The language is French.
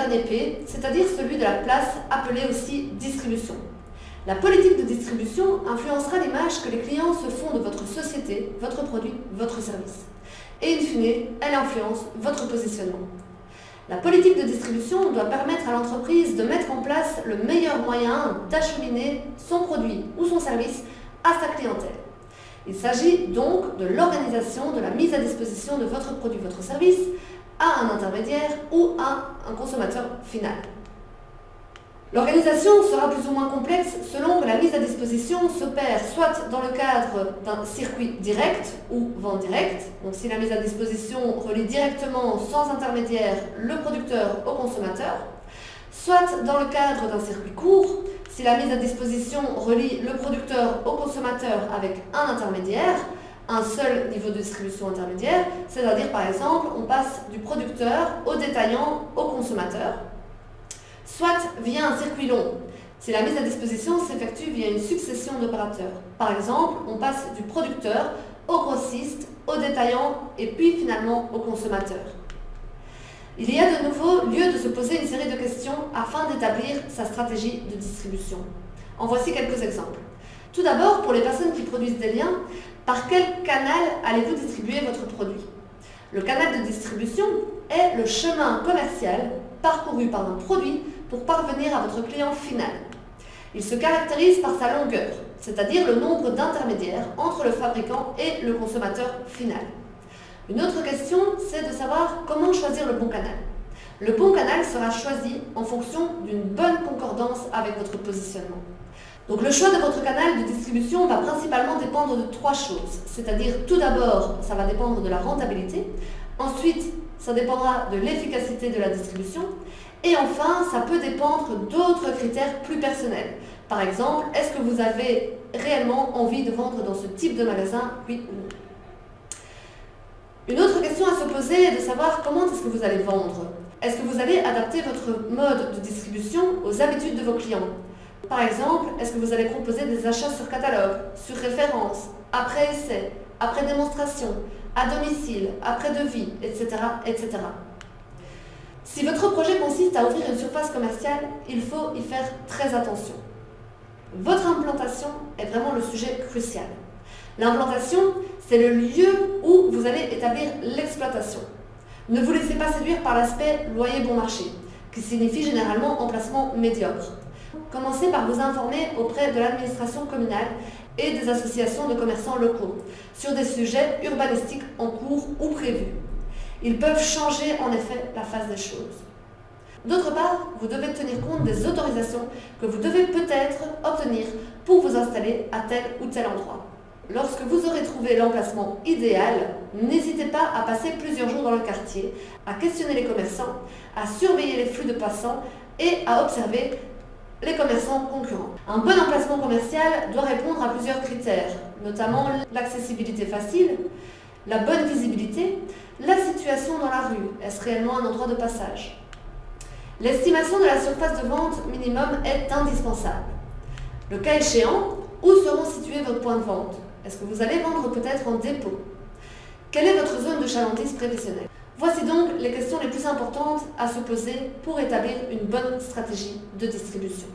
dernier P, c'est-à-dire celui de la place, appelée aussi distribution. La politique de distribution influencera l'image que les clients se font de votre société, votre produit, votre service. Et in fine, elle influence votre positionnement. La politique de distribution doit permettre à l'entreprise de mettre en place le meilleur moyen d'acheminer son produit ou son service à sa clientèle. Il s'agit donc de l'organisation de la mise à disposition de votre produit, votre service, à un intermédiaire ou à un consommateur final. L'organisation sera plus ou moins complexe selon que la mise à disposition s'opère soit dans le cadre d'un circuit direct ou vente directe, donc si la mise à disposition relie directement sans intermédiaire le producteur au consommateur, soit dans le cadre d'un circuit court, si la mise à disposition relie le producteur au consommateur avec un intermédiaire, un seul niveau de distribution intermédiaire, c'est-à-dire par exemple on passe du producteur au détaillant au consommateur, soit via un circuit long, si la mise à disposition s'effectue via une succession d'opérateurs. Par exemple, on passe du producteur au grossiste, au détaillant et puis finalement au consommateur. Il y a de nouveau lieu de se poser une série de questions afin d'établir sa stratégie de distribution. En voici quelques exemples. Tout d'abord, pour les personnes qui produisent des liens, par quel canal allez-vous distribuer votre produit ? Le canal de distribution est le chemin commercial parcouru par un produit pour parvenir à votre client final. Il se caractérise par sa longueur, c'est-à-dire le nombre d'intermédiaires entre le fabricant et le consommateur final. Une autre question, c'est de savoir comment choisir le bon canal. Le bon canal sera choisi en fonction d'une bonne concordance avec votre positionnement. Donc le choix de votre canal de distribution va principalement dépendre de trois choses, c'est-à-dire tout d'abord, ça va dépendre de la rentabilité, ensuite, ça dépendra de l'efficacité de la distribution, et enfin, ça peut dépendre d'autres critères plus personnels. Par exemple, est-ce que vous avez réellement envie de vendre dans ce type de magasin, oui ou non ? Une autre question à se poser est de savoir comment est-ce que vous allez vendre. Est-ce que vous allez adapter votre mode de distribution aux habitudes de vos clients ? Par exemple, est-ce que vous allez proposer des achats sur catalogue, sur référence, après essai, après démonstration, à domicile, après devis, etc., etc. Si votre projet consiste à ouvrir une surface commerciale, il faut y faire très attention. Votre implantation est vraiment le sujet crucial. L'implantation, c'est le lieu où vous allez établir l'exploitation. Ne vous laissez pas séduire par l'aspect loyer bon marché, qui signifie généralement emplacement médiocre. Commencez par vous informer auprès de l'administration communale et des associations de commerçants locaux sur des sujets urbanistiques en cours ou prévus. Ils peuvent changer en effet la face des choses. D'autre part, vous devez tenir compte des autorisations que vous devez peut-être obtenir pour vous installer à tel ou tel endroit. Lorsque vous aurez trouvé l'emplacement idéal, n'hésitez pas à passer plusieurs jours dans le quartier, à questionner les commerçants, à surveiller les flux de passants et à observer les commerçants concurrents. Un bon emplacement commercial doit répondre à plusieurs critères, notamment l'accessibilité facile, la bonne visibilité, la situation dans la rue, est-ce réellement un endroit de passage ? L'estimation de la surface de vente minimum est indispensable. Le cas échéant, où seront situés vos points de vente ? Est-ce que vous allez vendre peut-être en dépôt ? Quelle est votre zone de chalandise prévisionnelle ? Voici donc les questions les plus importantes à se poser pour établir une bonne stratégie de distribution.